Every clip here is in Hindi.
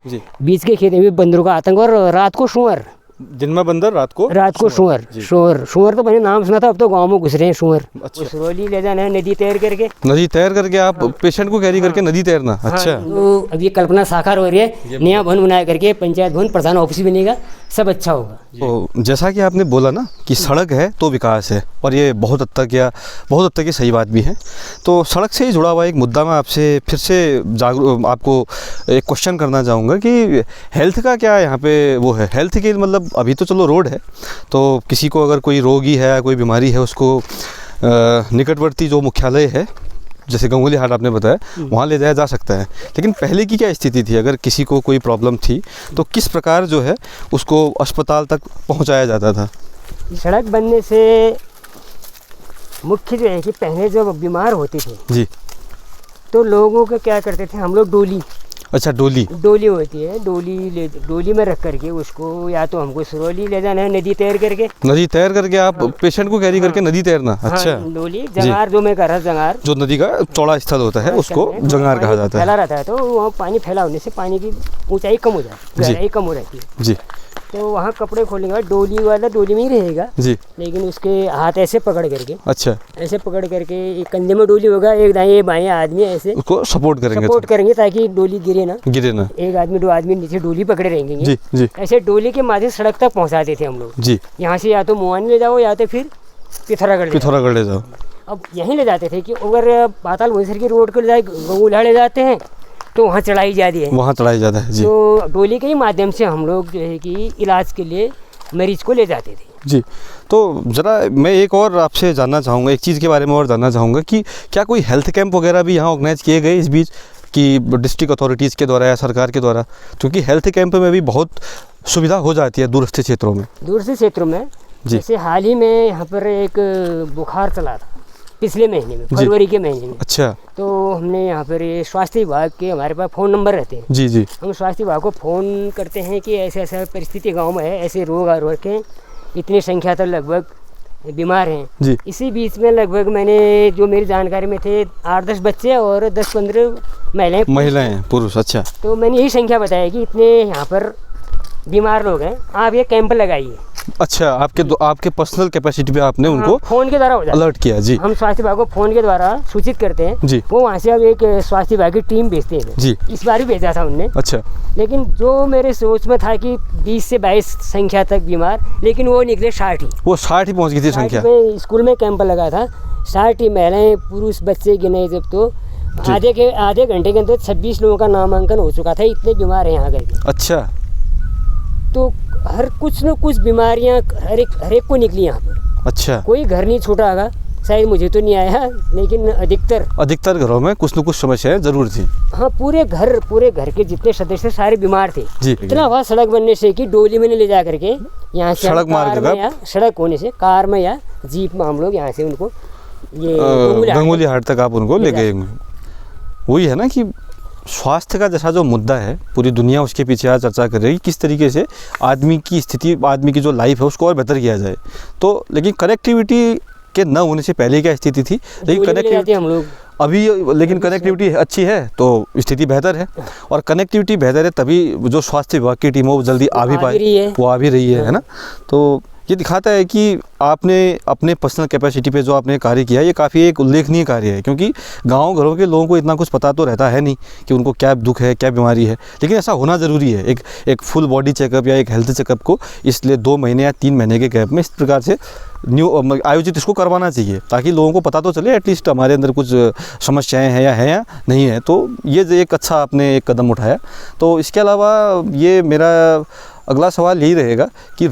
जी। बीच के खेत में बंदरों का आतंक और रात को शुअर, दिन में बंदर, रात को शुअर। जी। शुअर तो मैंने नाम सुना था, अब तो गांव में घुस रहे हैं शुअर। अच्छा। उसरोली ले जाना है नदी तैर करके। नदी तैर करके आप पेशेंट को कैरी करके नदी तैरना। अच्छा। तो अब ये कल्पना साकार हो रही है, नया भवन बनाया करके पंचायत भवन प्रधान ऑफिस बनेगा, सब अच्छा होगा। तो जैसा कि आपने बोला ना कि सड़क है तो विकास है, और ये बहुत हद तक ये सही बात भी है। तो सड़क से ही जुड़ा हुआ एक मुद्दा मैं आपसे फिर से आपको एक क्वेश्चन करना चाहूँगा कि हेल्थ का क्या यहाँ पे वो है। हेल्थ के मतलब अभी तो चलो रोड है, तो किसी को अगर कोई रोगी है, कोई बीमारी है, उसको निकटवर्ती जो मुख्यालय है, जैसे गंगोली हाट आपने बताया, वहाँ ले जाया जा सकता है। लेकिन पहले की क्या स्थिति थी? अगर किसी को कोई प्रॉब्लम थी तो किस प्रकार जो है उसको अस्पताल तक पहुँचाया जाता था? सड़क बनने से मुख्य जो है कि पहले जब बीमार होते थे जी। तो लोगों को क्या करते थे हम लोग, डोली। अच्छा, डोली होती है, डोली में रख करके उसको या तो हमको सिरौली ले जाना है नदी तैर करके आप पेशेंट को कैरी करके नदी तैरना। अच्छा। डोली जंगार जो मैं कर रहा, जंगार जो नदी का चौड़ा स्थल होता है उसको जंगार कहा जाता है। फैला रहता है, तो वहाँ पानी फैला होने से पानी की ऊंचाई कम हो जाती है, गहराई कम हो रहती है जी। तो वहाँ कपड़े खोलने के बाद डोली वाला डोली में ही रहेगा जी, लेकिन उसके हाथ ऐसे पकड़ करके, अच्छा, ऐसे पकड़ करके एक कंधे में डोली होगा, एक दाएं बाएं आदमी ऐसे उसको सपोर्ट करेंगे ताकि डोली गिरे ना। एक आदमी दो आदमी नीचे डोली पकड़े रहेंगे। जी जी। ऐसे डोली के माध्यम सड़क तक पहुँचाते थे हम लोग जी। यहाँ से या तो मुआनी ले जाओ या तो फिर पिथौरागढ़ ले जाओ। अब यहीं ले जाते थे कि अगर पाताल भुवनेश्वर की रोड को ले जाए, गंगोला ले जाते हैं तो वहाँ चढ़ाई जाती है जी। तो डोली के ही माध्यम से हम लोग जो है कि इलाज के लिए मरीज को ले जाते थे जी। तो ज़रा मैं एक और आपसे जानना चाहूँगा, एक चीज़ के बारे में और जानना चाहूँगा कि क्या कोई हेल्थ कैंप वगैरह भी यहाँ ऑर्गेनाइज किए गए इस बीच कि डिस्ट्रिक्ट अथॉरिटीज़ के द्वारा या सरकार के द्वारा? क्योंकि हेल्थ कैंप में भी बहुत सुविधा हो जाती है दूरस्थ क्षेत्रों में। जैसे हाल ही में यहाँ पर एक बुखार चला था पिछले महीने में, फरवरी के महीने में। अच्छा। तो हमने यहाँ पर स्वास्थ्य विभाग के, हमारे पास फ़ोन नंबर रहते हैं जी जी, हम स्वास्थ्य विभाग को फ़ोन करते हैं कि ऐसे ऐसा परिस्थिति गांव में है, ऐसे रोग आ रखे हैं, इतनी संख्या तो लगभग बीमार हैं जी। इसी बीच में लगभग मैंने जो मेरी जानकारी में थे 8-10 बच्चे और 10-15 महिलाएं पुरुष। अच्छा। तो मैंने यही संख्या बताया कि इतने यहाँ पर बीमार लोग हैं, आप ये कैंप लगाइए। अच्छा, आपके पर्सनल कैपेसिटी पे आपने उनको फोन के द्वारा अलर्ट किया जी। हम स्वास्थ्य विभाग को फोन के द्वारा सूचित करते हैं जी। वो वहाँ से अब एक स्वास्थ्य विभाग की टीम भेजते हैं जी। इस बार भी भेजा था उनने। अच्छा। लेकिन जो मेरे सोच में था कि 20 से 22 संख्या तक बीमार, लेकिन वो निकले 60 ही। वो 60 ही पहुँच गई थी संख्या। स्कूल में कैंप लगा था, 60 ही महिलाएं पुरुष बच्चे गिने जब तो आधे घंटे के अंदर 26 लोगों का नामांकन हो चुका था, इतने बीमार हैं यहाँ करके। अच्छा। तो हर कुछ न कुछ बीमारियां हर एक को निकली यहाँ पर। अच्छा। कोई घर नहीं छूटा होगा, शायद मुझे तो नहीं आया, लेकिन अधिकतर घरों में कुछ न कुछ समस्याएं जरूर थी। हाँ, पूरे घर के जितने सदस्य सारे बीमार थे जी। इतना हुआ सड़क बनने से कि डोली में ले जा करके यहाँ से सड़क होने से कार में या जीप में हम लोग यहाँ से उनको ये गंगोली हाट तक आप उनको ले गए। वही है ना कि स्वास्थ्य का जैसा जो मुद्दा है, पूरी दुनिया उसके पीछे आज चर्चा कर रही है, किस तरीके से आदमी की स्थिति, आदमी की जो लाइफ है उसको और बेहतर किया जाए। तो लेकिन कनेक्टिविटी के न होने से पहले क्या स्थिति थी? लेकिन कनेक्टिविटी हम लोग अभी, लेकिन कनेक्टिविटी अच्छी है तो स्थिति बेहतर है, और कनेक्टिविटी बेहतर है तभी जो स्वास्थ्य विभाग की टीम है वो जल्दी आ भी पाए, वो आ भी रही है ना। तो ये दिखाता है कि आपने अपने पर्सनल कैपेसिटी पे जो आपने कार्य किया, ये काफ़ी एक उल्लेखनीय कार्य है, क्योंकि गांव घरों के लोगों को इतना कुछ पता तो रहता है नहीं कि उनको क्या दुख है, क्या बीमारी है। लेकिन ऐसा होना ज़रूरी है, एक फुल बॉडी चेकअप या एक हेल्थ चेकअप को इसलिए 2 महीने या 3 महीने के गैप में इस प्रकार से आयोजित इसको करवाना चाहिए, ताकि लोगों को पता तो चले एटलीस्ट हमारे अंदर कुछ समस्याएँ हैं या नहीं है। तो ये एक अच्छा आपने एक कदम उठाया। तो इसके अलावा ये मेरा अगला सवाल यही रहेगा कि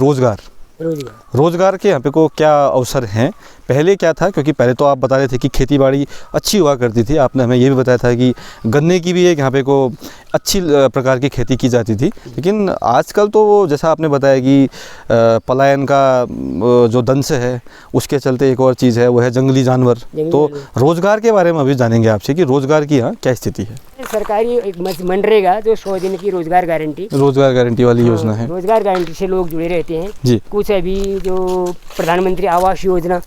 रोज़गार के यहाँ पे को क्या अवसर हैं? पहले क्या था? क्योंकि पहले तो आप बता रहे थे कि खेती बाड़ी अच्छी हुआ करती थी, आपने हमें ये भी बताया था कि गन्ने की भी एक यहाँ पे को अच्छी प्रकार की खेती की जाती थी। लेकिन आजकल तो जैसा आपने बताया कि पलायन का जो दंश है उसके चलते एक और चीज़ है, वो है जंगली जानवर। तो रोज़गार के बारे में अभी जानेंगे आपसे कि रोज़गार की यहाँ क्या स्थिति है। सरकारी एक मनरेगा जो 100 दिन की रोज़गार गारंटी वाली योजना है, रोज़गार गारंटी से लोग जुड़े रहते हैं जी। कुछ अभी जो प्रधानमंत्री आवास योजना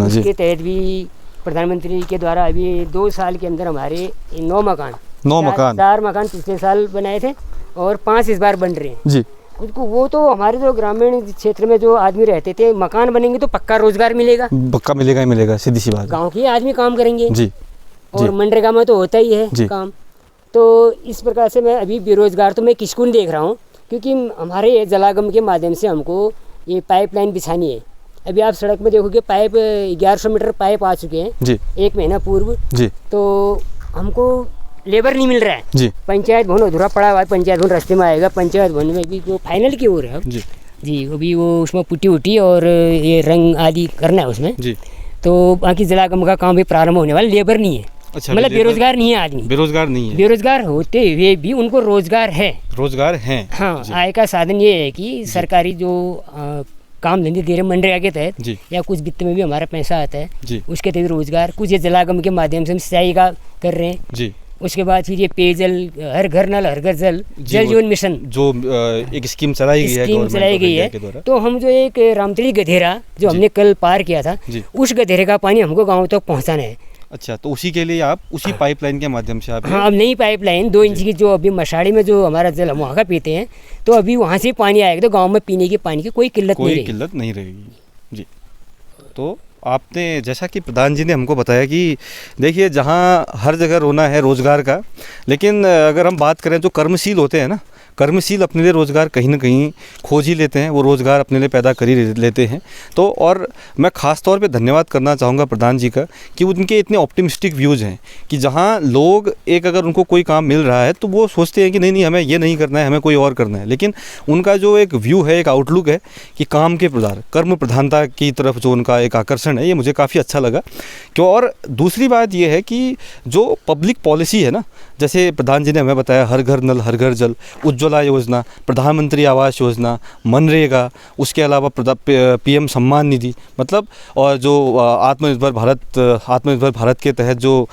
जी, के तहत भी प्रधानमंत्री के द्वारा अभी 2 साल के अंदर हमारे 9 मकान 4 मकान पिछले साल बनाए थे और 5 इस बार बन रहे हैं जी। उसको वो तो हमारे जो ग्रामीण क्षेत्र में जो आदमी रहते थे, मकान बनेंगे तो पक्का रोजगार मिलेगा, पक्का मिलेगा ही मिलेगा, सीधी सी बात। गांव के आदमी काम करेंगे जी। और मनरेगा में तो होता ही है काम। तो इस प्रकार से मैं अभी बेरोजगार तो मैं किसको नहीं देख रहा हूँ, क्योंकि हमारे ये जलागम के माध्यम से हमको ये पाइपलाइन बिछानी है। अभी आप सड़क में देखोगे पाइप 1100 मीटर पाइप आ चुके हैं जी, 1 महीना पूर्व जी। तो हमको लेबर नहीं मिल रहा है जी। पंचायत भवन अधूरा पड़ा हुआ है, पंचायत भवन रास्ते में आएगा, पंचायत भवन में भी वो फाइनल की ओर है जी जी। अभी वो उसमें पुट्टी उट्टी और ये रंग आदि करना है उसमें जी। तो बाकी जलागम का काम भी प्रारंभ होने वाला, लेबर नहीं है। अच्छा, मतलब बेरोजगार नहीं है आदमी, बेरोजगार नहीं है। बेरोजगार होते हुए भी उनको रोजगार है, रोजगार है हाँ। आय का साधन ये है कि सरकारी जो काम धंधे दे रहे मनरेगा के तहत या कुछ वित्त में भी हमारा पैसा आता है जी, उसके तहत रोजगार, कुछ ये जलागम के माध्यम से हम सिंचाई का कर रहे हैं जी। उसके बाद फिर ये पेयजल, हर घर नल हर घर जल, जल जीवन मिशन जो एक स्कीम चलाई गई है, तो हम जो एक रामतड़ी गधेरा जो हमने कल पार किया था, उस गधेरे का पानी हमको गाँव तक पहुँचाना है। अच्छा, तो उसी के लिए आप उसी पाइपलाइन के माध्यम से आप हाँ, अब नई पाइपलाइन 2 इंच की जो अभी मशाड़ी में जो हमारा जल हम वहाँ का पीते हैं, तो अभी वहाँ से पानी आएगा तो गांव में पीने के पानी की कोई किल्लत नहीं रहेगी जी। तो आपने जैसा कि प्रधान जी ने हमको बताया कि देखिए जहाँ हर जगह रोना है रोज़गार का, लेकिन अगर हम बात करें जो कर्मशील होते हैं ना, कर्मशील अपने लिए रोज़गार कहीं ना कहीं खोज ही लेते हैं, वो रोज़गार अपने लिए पैदा कर ही लेते हैं। तो और मैं ख़ास तौर पे धन्यवाद करना चाहूँगा प्रधान जी का कि उनके इतने ऑप्टिमिस्टिक व्यूज़ हैं कि जहाँ लोग एक अगर उनको कोई काम मिल रहा है तो वो सोचते हैं कि नहीं हमें ये नहीं करना है, हमें कोई और करना है। लेकिन उनका जो एक व्यू है, एक आउटलुक है कि काम के प्रधान, कर्म प्रधानता की तरफ जो उनका एक आकर्षण है, ये मुझे काफ़ी अच्छा लगा। क्यों, और दूसरी बात ये है कि जो पब्लिक पॉलिसी है ना, जैसे प्रधान जी ने हमें बताया हर घर नल हर घर जल, उज्ज्वला योजना, प्रधानमंत्री आवास योजना, मनरेगा, उसके अलावा PM सम्मान निधि, मतलब और जो आत्मनिर्भर भारत के तहत जो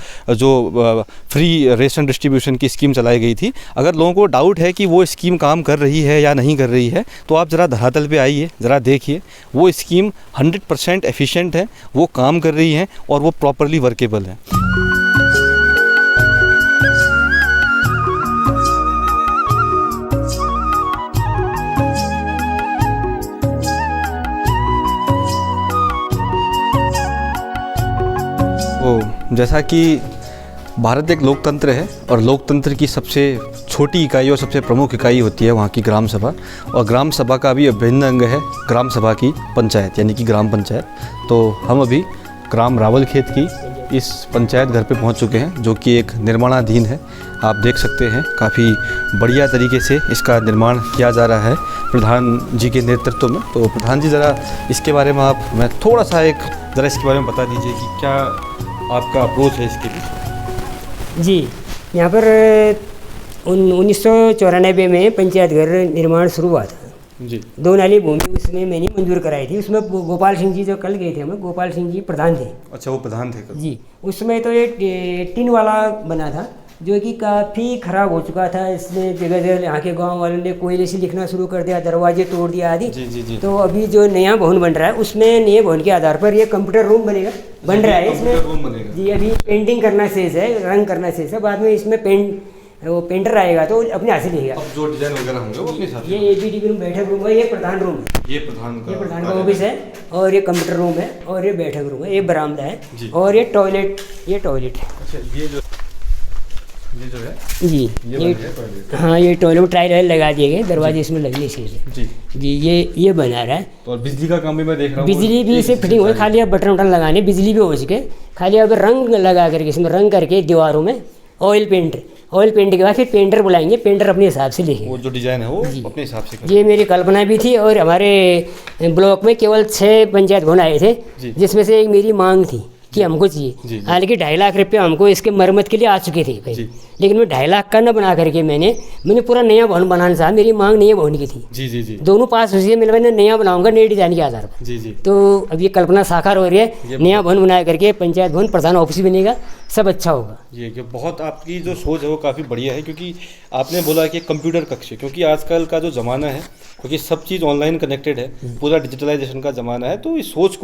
फ्री रेशन डिस्ट्रीब्यूशन की स्कीम चलाई गई थी। अगर लोगों को डाउट है कि वो स्कीम काम कर रही है या नहीं कर रही है, तो आप ज़रा धरातल पे आइए, ज़रा देखिए, वो स्कीम 100% एफिशिएंट है, वो काम कर रही है और वो प्रॉपरली वर्केबल है। जैसा कि भारत एक लोकतंत्र है और लोकतंत्र की सबसे छोटी इकाई और सबसे प्रमुख इकाई होती है वहाँ की ग्राम सभा, और ग्राम सभा का भी अभिन्न अंग है ग्राम सभा की पंचायत, यानी कि ग्राम पंचायत। तो हम अभी ग्राम रावलखेत की इस पंचायत घर पे पहुँच चुके हैं, जो कि एक निर्माणाधीन है। आप देख सकते हैं काफ़ी बढ़िया तरीके से इसका निर्माण किया जा रहा है प्रधान जी के नेतृत्व में। तो प्रधान जी ज़रा इसके बारे में मैं थोड़ा सा ज़रा इसके बारे में बता दीजिए कि क्या आपका अप्रोच है इसके लिए। जी, यहाँ पर 1994 में पंचायत घर निर्माण शुरू हुआ था जी। 2 नाली भूमि उसमें मैंने मंजूर कराई थी। उसमें गोपाल सिंह जी जो कल गए थे, हमें गोपाल सिंह जी प्रधान थे। अच्छा, वो प्रधान थे कल जी। उसमें तो ये टिन वाला बना था जो कि काफ़ी ख़राब हो चुका था। इसमें जगह जगह यहाँ के गाँव वालों ने कोयले से लिखना शुरू कर दिया, दरवाजे तोड़ दिया आदि जी। तो अभी जो नया भवन बन रहा है उसमें नए भवन के आधार पर ये कंप्यूटर रूम बन रहा है इसमें जी। अभी पेंटिंग करना शेष है, रंग करना शेष है, बाद में इसमें पेंटर आएगा तो अपने हाथ से लेगा। अब जो डिजाइन वगैरह होंगे वो अपने साथ। ये ABD रूम, बैठक रूम है, ये प्रधान रूम है, ये प्रधान का ऑफिस है, और ये कंप्यूटर रूम है, और ये बैठक रूम है, ये बरामदा है, और ये टॉयलेट है। अच्छा, ये जो है जी, ये हाँ, ये टॉयलेट ट्रायल लगा दिए गए, दरवाजे इसमें लगने चाहिए जी। ये बना रहा है। और बिजली का काम भी मैं देख रहा हूँ, बिजली भी इसे फिटिंग हो, खाली अब बटन लगाने, बिजली भी हो सके, खाली अब रंग लगा करके इसमें रंग करके दीवारों में ऑयल पेंट के बाद फिर पेंटर बुलाएंगे, पेंटर अपने हिसाब से लिखेंगे, वो जो डिज़ाइन है वो अपने हिसाब से। ये मेरी कल्पना भी थी, और हमारे ब्लॉक में केवल 6 पंचायत भवन आए थे, जिसमें से एक मेरी मांग थी कि हमको चाहिए। हालांकि 2.5 लाख रुपये हमको इसके मरम्मत के लिए आ चुके थे भाई, लेकिन मैं 2.5 लाख का न बना करके मैंने पूरा नया भवन बनाना चाहा। मेरी मांग नए भवन की थी जी। दोनों पास हुई, मैंने नया बनाऊंगा नए डिजाइन के आधार पर जी। तो अब ये कल्पना साकार हो रही है, नया भवन बना करके पंचायत भवन प्रधान ऑफिस बनेगा, सब अच्छा होगा। ये कि बहुत आपकी जो सोच है वो काफ़ी बढ़िया है, क्योंकि आपने बोला कि कंप्यूटर कक्ष, क्योंकि आजकल का जो ज़माना है क्योंकि सब चीज़ ऑनलाइन कनेक्टेड है, पूरा डिजिटलाइजेशन का ज़माना है। तो इस सोच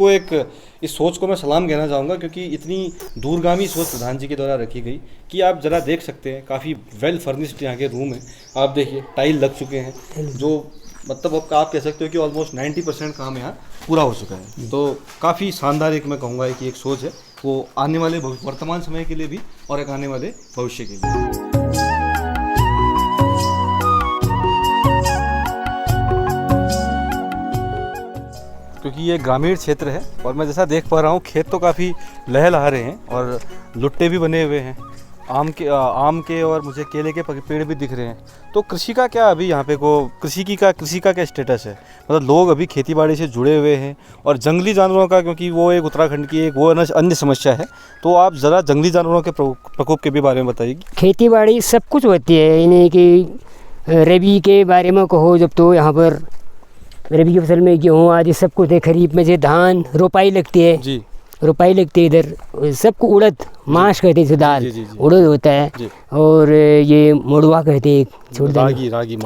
को मैं सलाम कहना चाहूँगा, क्योंकि इतनी दूरगामी सोच प्रधान जी के द्वारा रखी गई कि आप ज़रा देख सकते हैं, काफ़ी वेल फर्निश्ड यहाँ के रूम हैं। आप देखिए टाइल लग चुके हैं, जो मतलब आप कह सकते हो कि ऑलमोस्ट 90% काम यहाँ पूरा हो चुका है। तो काफ़ी शानदार एक मैं कहूँगा कि एक सोच है, वो आने वाले वर्तमान समय के लिए भी और एक आने वाले भविष्य के लिए। क्योंकि ये ग्रामीण क्षेत्र है और मैं जैसा देख पा रहा हूँ खेत तो काफ़ी लहलहा रहे हैं और लुट्टे भी बने हुए हैं, आम के और मुझे केले के पेड़ भी दिख रहे हैं। तो कृषि का क्या अभी यहाँ पे कृषि का क्या स्टेटस है? मतलब लोग अभी खेती बाड़ी से जुड़े हुए हैं और जंगली जानवरों का, क्योंकि वो एक उत्तराखंड की एक वो अन्य समस्या है, तो आप ज़रा जंगली जानवरों के प्रकोप के भी बारे में बताइए। खेती बाड़ी सब कुछ होती है, यानी कि रबी के बारे में कहो जब तो यहाँ पर रबी की फसल में गेहूँ आदि सब कुछ है, खरीफ में जो धान रोपाई लगती है जी, रोपाई लगती है इधर सबको उड़द माश कहते हैं, दाल उड़द होता है, और ये मोड़वा कहते हैं छोड़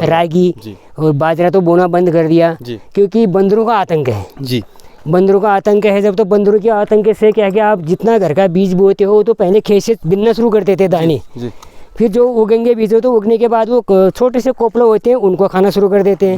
रागी और बाजरा तो बोना बंद कर दिया क्योंकि बंदरों का आतंक है जी। बंदरों का आतंक है, जब तो बंदरों के आतंक से क्या कि आप जितना घर का बीज बोते हो तो पहले खेत से बिनना शुरू करते थे दाने, फिर जो उगेंगे बीज हो तो उगने के बाद वो छोटे से कोपले होते हैं उनको खाना शुरू कर देते हैं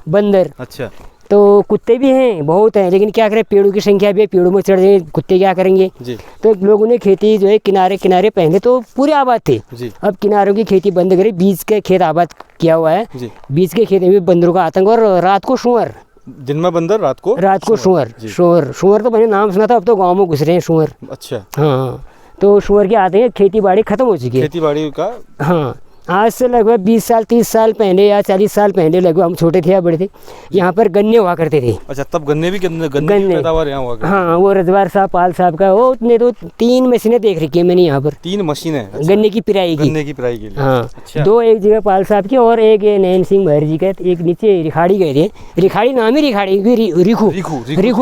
बंदर। अच्छा, तो कुत्ते भी हैं बहुत हैं, लेकिन क्या करें पेड़ों की संख्या भी है, पेड़ों में चढ़ जाए कुत्ते क्या करेंगे जी। तो लोगों ने खेती जो है किनारे पहले तो पूरे आबाद थे जी। अब किनारों की खेती बंद करे, बीज के खेत आबाद किया हुआ है जी। बीज के खेत में भी बंदरों का आतंक, और रात को शुअर, दिन में बंदर, रात को शुअर तो मैंने नाम सुना था, अब तो गाँव में घुस रहे हैं शुअर। अच्छा, हाँ, तो शुअर के आते हैं, खेती बाड़ी खत्म हो चुकी है, खेती बाड़ी का। हाँ, आज से लगभग 20 साल 30 साल पहले या 40 साल पहले लगभग, हम छोटे थे या बड़े थे, यहाँ पर गन्ने हुआ करते थे। अच्छा, तब गन्ने की पैदावार यहाँ हुआ करती? हाँ, वो रजवार साहब पाल साहब का, वो ने तो 3 मशीनें देख रखी है मैंने यहाँ पर। 3 मशीनें? अच्छा। गन्ने की पिराई की के लिए। हाँ। अच्छा। 2 एक जगह पाल साहब की और एक नैन सिंह महर जी का, एक नीचे रिखाड़ी गए थे, रिखाड़ी नाम ही रिखाड़ी, रिखू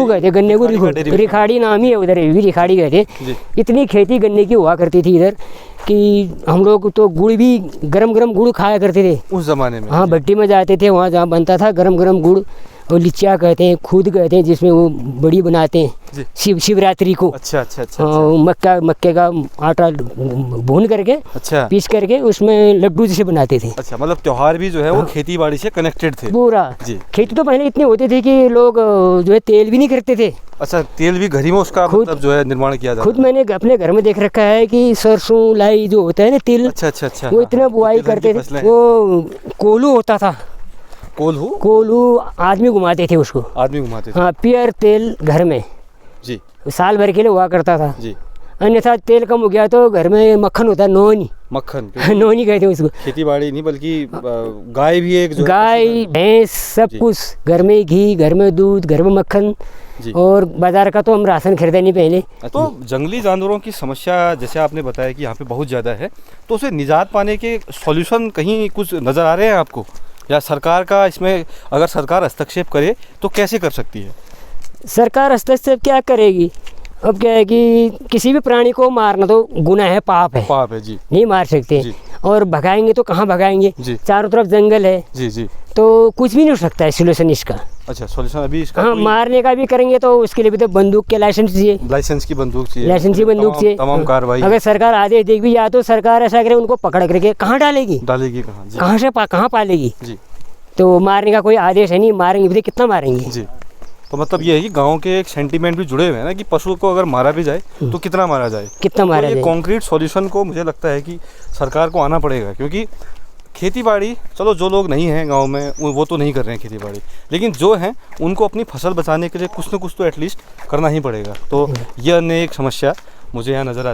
गए थे गन्ने को, रिखाड़ी नाम ही है उधर, रिखाड़ी गए थे। इतनी खेती गन्ने की हुआ करती थी इधर कि हम लोग तो गुड़ भी गरम गुड़ खाया करते थे उस ज़माने में। हाँ, भट्टी में जाते थे, वहाँ जहाँ बनता था गरम गुड़, और लिचिया कहते हैं, खुद कहते हैं, जिसमें वो बड़ी बनाते हैं शिवरात्रि को। अच्छा। मक्के का आटा भून करके, अच्छा, पीस करके उसमें लड्डू जैसे बनाते थे। अच्छा, मतलब त्योहार भी जो है वो खेती बाड़ी से कनेक्टेड थे पूरा जी। खेती तो पहले इतने होते थे कि लोग जो है तेल भी नहीं करते थे। अच्छा, तेल भी घर ही में उसका मतलब जो है निर्माण किया जाता है। खुद मैंने अपने घर में देख रखा है कि सरसों लाई जो होता है ना तिल, अच्छा, वो इतना बुआई करते थे, वो कोलू होता था, कोलू आदमी घुमाते थे उसको, हाँ, प्योर तेल घर में जी, साल भर के लिए हुआ करता था जी। अन्यथा तेल कम हो गया तो घर में मक्खन होता है, नोनी कहते हैं उसको। खेती बाड़ी नहीं बल्कि गाय भी एक, गाय भैंस सब कुछ घर में, घी घर में, दूध घर में, मक्खन, और बाजार का तो हम राशन खरीदा नहीं पहले। तो जंगली जानवरों की समस्या जैसे आपने बताया कि यहाँ पे बहुत ज़्यादा है, तो उसे निजात पाने के सॉल्यूशन कहीं कुछ नज़र आ रहे हैं आपको, या सरकार का इसमें अगर सरकार हस्तक्षेप करे तो कैसे कर सकती है? सरकार हस्तक्षेप क्या करेगी? अब क्या है कि किसी भी प्राणी को मारना तो गुनाह है, पाप है जी, नहीं मार सकते जी। और भगाएंगे तो कहाँ भगाएंगे, चारों तरफ जंगल है जी, तो कुछ भी नहीं हो सकता है सोल्यूशन इसका। अच्छा, सोल्यूशन अभी इसका? हाँ, मारने का भी करेंगे तो उसके लिए भी तो बंदूक के लाइसेंस चाहिए, लाइसेंस की बंदूक चाहिए, तमाम कार्रवाई। अगर सरकार आदेश देगी, या तो सरकार ऐसा करे उनको पकड़ करके कहाँ डालेगी कहाँ से कहाँ पालेगी जी। तो मारने का कोई आदेश है नहीं, मारेंगे भी कितना मारेंगे जी। तो मतलब ये है कि गांव के एक सेंटीमेंट भी जुड़े हुए हैं ना, कि पशु को अगर मारा भी जाए तो कितना मारा जाए, ये कॉन्क्रीट सॉल्यूशन को मुझे लगता है कि सरकार को आना पड़ेगा। क्योंकि खेती बाड़ी, चलो जो लोग नहीं हैं गांव में वो तो नहीं कर रहे हैं खेती बाड़ी, लेकिन जो हैं उनको अपनी फसल बचाने के लिए कुछ न कुछ तो एटलीस्ट करना ही पड़ेगा। तो यह अन्य एक समस्या मुझे यहाँ नज़र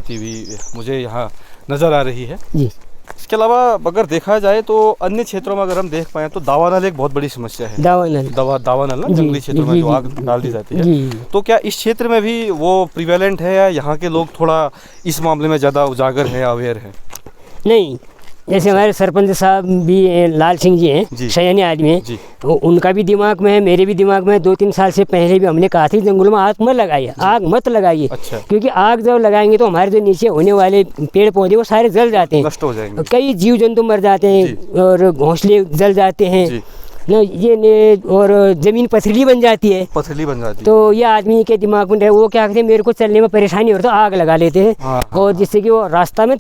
आ रही है जी। इसके अलावा अगर देखा जाए तो अन्य क्षेत्रों में अगर हम देख पाएँ तो दावानल एक बहुत बड़ी समस्या है। दावानल ना, जंगली क्षेत्रों में जो आग डाल दी जाती है, तो क्या इस क्षेत्र में भी वो प्रिवेलेंट है, या यहाँ के लोग थोड़ा इस मामले में ज़्यादा उजागर है, अवेयर है? नहीं, जैसे हमारे सरपंच साहब भी लाल सिंह जी हैं, सयाने आदमी हैं, तो उनका भी दिमाग में है, मेरे भी दिमाग में है। 2-3 साल से पहले भी हमने कहा था जंगलों में आग मत लगाइए। अच्छा। क्योंकि आग जब लगाएंगे तो हमारे जो नीचे होने वाले पेड़ पौधे वो सारे जल जाते हैं, नष्ट हो जाएंगे, कई जीव जंतु मर जाते हैं और घोंसले जल जाते हैं। ना और ज़मीन पथरीली बन जाती है, तो ये आदमी के दिमाग में वो क्या कहते हैं, मेरे को चलने में परेशानी हो रही, तो आग लगा लेते हैं। हाँ। और जिससे कि वो रास्ता में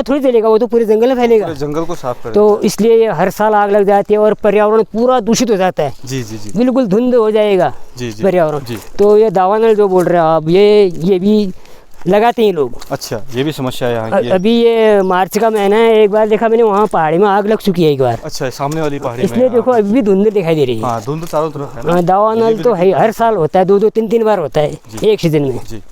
थोड़ी चलेगा, वो तो पूरे जंगल में फैलेगा, जंगल को साफ कर, तो इसलिए ये हर साल आग लग जाती है और पर्यावरण पूरा दूषित हो जाता है। जी जी जी, बिल्कुल धुंध हो जाएगा पर्यावरण। तो ये दावा नल जो बोल रहे हैं आप, ये भी लगाते हैं लोग। अच्छा, ये भी समस्या है यहाँ की। अभी ये मार्च का महीना है, एक बार देखा मैंने वहाँ पहाड़ी में आग लग चुकी है एक बार। अच्छा, सामने वाली पहाड़ी में, इसलिए देखो अभी भी धुंध दिखाई दे रही है। हाँ, धुंध चारों तरफ है ना। दावा नल तो है, हर साल होता है, 2-2 3-3 बार होता है एक सीजन में जी।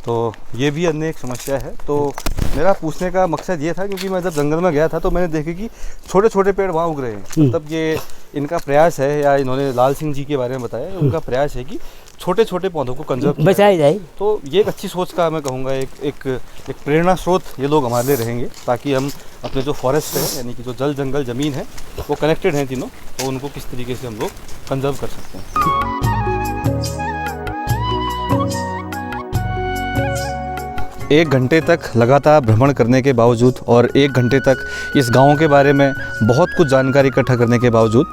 तो ये भी अन्य एक समस्या है। तो मेरा पूछने का मकसद ये था, क्योंकि मैं जब जंगल में गया था तो मैंने देखा कि छोटे छोटे पेड़ वहाँ उग रहे हैं। मतलब ये इनका प्रयास है, या इन्होंने लाल सिंह जी के बारे में बताया, उनका प्रयास है कि छोटे छोटे पौधों को कंजर्व बचाया जाए। तो ये एक अच्छी सोच का मैं कहूँगा एक प्रेरणा स्रोत ये लोग हमारे लिए रहेंगे, ताकि हम अपने जो फॉरेस्ट है, यानी कि जो जल जंगल ज़मीन है, वो कनेक्टेड हैं तीनों, तो उनको किस तरीके से हम लोग कंजर्व कर सकते हैं। 1 घंटे तक लगातार भ्रमण करने के बावजूद और 1 घंटे तक इस गांव के बारे में बहुत कुछ जानकारी इकट्ठा करने के बावजूद,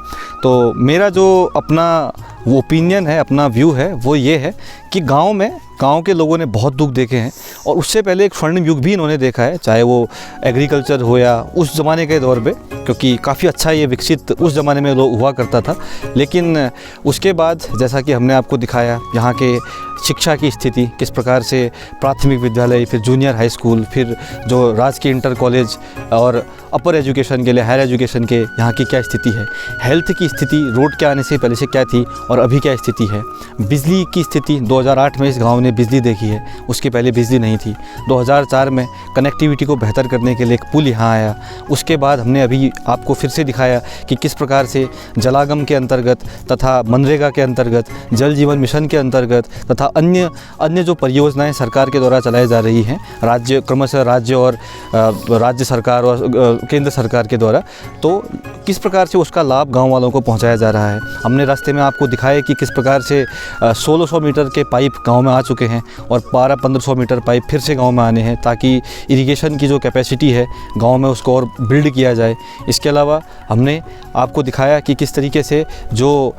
तो मेरा जो अपना वो ओपिनियन है, अपना व्यू है, वो ये है कि गांव के लोगों ने बहुत दुख देखे हैं, और उससे पहले एक स्वर्णिम युग भी इन्होंने देखा है, चाहे वो एग्रीकल्चर हो या उस ज़माने के दौर पे, क्योंकि काफ़ी अच्छा ये विकसित उस ज़माने में हुआ करता था। लेकिन उसके बाद जैसा कि हमने आपको दिखाया यहाँ के शिक्षा की स्थिति किस प्रकार से, प्राथमिक विद्यालय, फिर जूनियर हाई स्कूल, फिर जो राजकीय इंटर कॉलेज और अपर एजुकेशन के लिए हायर एजुकेशन के यहाँ की क्या स्थिति है, हेल्थ की स्थिति रोड के आने से पहले से क्या थी और अभी क्या स्थिति है, बिजली की स्थिति 2008 में इस गांव ने बिजली देखी है, उसके पहले बिजली नहीं थी। 2004 में कनेक्टिविटी को बेहतर करने के लिए एक पुल यहाँ आया। उसके बाद हमने अभी आपको फिर से दिखाया कि किस प्रकार से जलागम के अंतर्गत तथा मनरेगा के अंतर्गत, जल जीवन मिशन के अंतर्गत तथा अन्य जो परियोजनाएं सरकार के द्वारा चलाई जा रही हैं, क्रमशः राज्य और राज्य सरकार और केंद्र सरकार के द्वारा, तो किस प्रकार से उसका लाभ गांव वालों को पहुंचाया जा रहा है। हमने रास्ते में आपको दिखाया कि किस प्रकार से 1600 मीटर के पाइप गांव में आ चुके हैं और 1200-1500 मीटर पाइप फिर से गांव में आने हैं, ताकि इरिगेशन की जो कैपेसिटी है गांव में उसको और बिल्ड किया जाए। इसके अलावा हमने आपको दिखाया कि किस तरीके से जो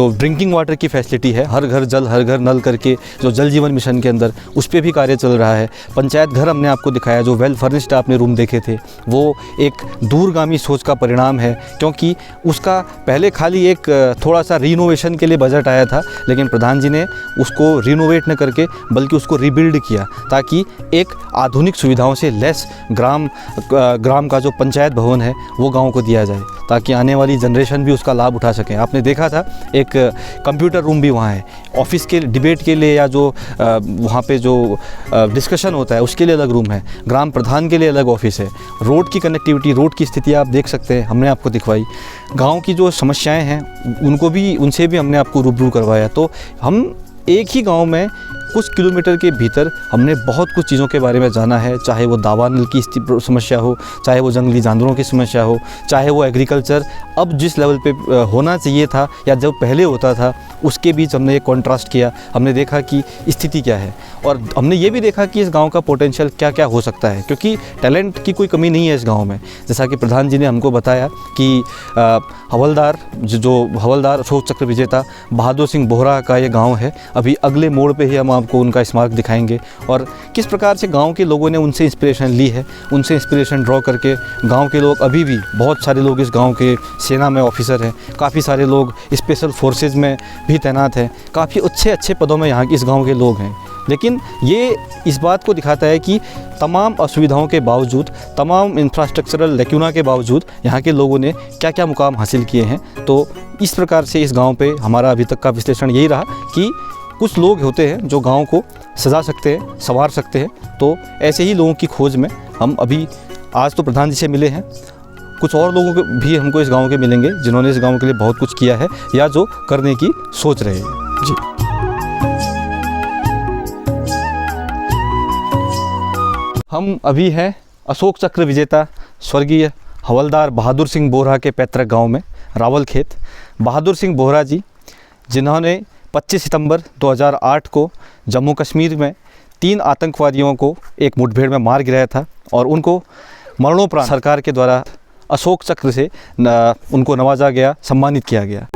ड्रिंकिंग वाटर की फैसिलिटी है, हर घर जल हर घर नल करके जो जल जीवन मिशन के अंदर, उस पर भी कार्य चल रहा है। पंचायत घर हमने आपको दिखाया, जो वेल फर्निश्ड आपने रूम देखे थे, वो एक दूरगामी सोच का परिणाम है, क्योंकि उसका पहले खाली एक थोड़ा सा रिनोवेशन के लिए बजट आया था, लेकिन प्रधान जी ने उसको रिनोवेट न करके बल्कि उसको रिबिल्ड किया, ताकि एक आधुनिक सुविधाओं से लैस ग्राम का जो पंचायत भवन है वो गांव को दिया जाए, ताकि आने वाली जनरेशन भी उसका लाभ उठा सकें। आपने देखा था एक कंप्यूटर रूम भी वहाँ है, ऑफिस के डिबेट के लिए या जो वहाँ पे जो डिस्कशन होता है उसके लिए अलग रूम है, ग्राम प्रधान के लिए अलग ऑफिस है। रोड की कनेक्टिविटी, रोड की स्थिति आप देख सकते हैं, हमने आपको दिखवाई। गांव की जो समस्याएं हैं उनसे भी हमने आपको रूबरू करवाया। तो हम एक ही गांव में कुछ किलोमीटर के भीतर हमने बहुत कुछ चीज़ों के बारे में जाना है, चाहे वो दावानल की समस्या हो, चाहे वो जंगली जानवरों की समस्या हो, चाहे वो एग्रीकल्चर अब जिस लेवल पे होना चाहिए था या जब पहले होता था, उसके बीच हमने एक कॉन्ट्रास्ट किया। हमने देखा कि स्थिति क्या है, और हमने ये भी देखा कि इस गांव का पोटेंशियल क्या क्या हो सकता है, क्योंकि टैलेंट की कोई कमी नहीं है इस गांव में। जैसा कि प्रधान जी ने हमको बताया कि हवलदार अशोक चक्र विजेता बहादुर सिंह बोहरा का ये गाँव है। अभी अगले मोड़ पर ही हम आपको उनका स्मारक दिखाएंगे, और किस प्रकार से गांव के लोगों ने उनसे इंस्पिरेशन ली है, उनसे इंस्पिरेशन ड्रॉ करके गांव के लोग, अभी भी बहुत सारे लोग इस गांव के सेना में ऑफिसर हैं, काफ़ी सारे लोग स्पेशल फोर्सेज में भी तैनात हैं, काफ़ी अच्छे पदों में यहाँ के इस गांव के लोग हैं। लेकिन ये इस बात को दिखाता है कि तमाम असुविधाओं के बावजूद, तमाम इंफ्रास्ट्रक्चरल लेक्यूना के बावजूद यहाँ के लोगों ने क्या क्या मुकाम हासिल किए हैं। तो इस प्रकार से इस गांव पे हमारा अभी तक का विश्लेषण यही रहा कि कुछ लोग होते हैं जो गांव को सजा सकते हैं, संवार सकते हैं। तो ऐसे ही लोगों की खोज में हम अभी आज तो प्रधान जी से मिले हैं, कुछ और लोगों को भी हमको इस गांव के मिलेंगे जिन्होंने इस गांव के लिए बहुत कुछ किया है या जो करने की सोच रहे हैं। जी, हम अभी हैं अशोक चक्र विजेता स्वर्गीय हवलदार बहादुर सिंह बोहरा के पैतृक गांव में, रावल खेत। बहादुर सिंह बोहरा जी, जिन्होंने 25 सितंबर 2008 को जम्मू कश्मीर में 3 आतंकवादियों को एक मुठभेड़ में मार गिराया था, और उनको मरणोपरांत सरकार के द्वारा अशोक चक्र से उनको नवाजा गया, सम्मानित किया गया।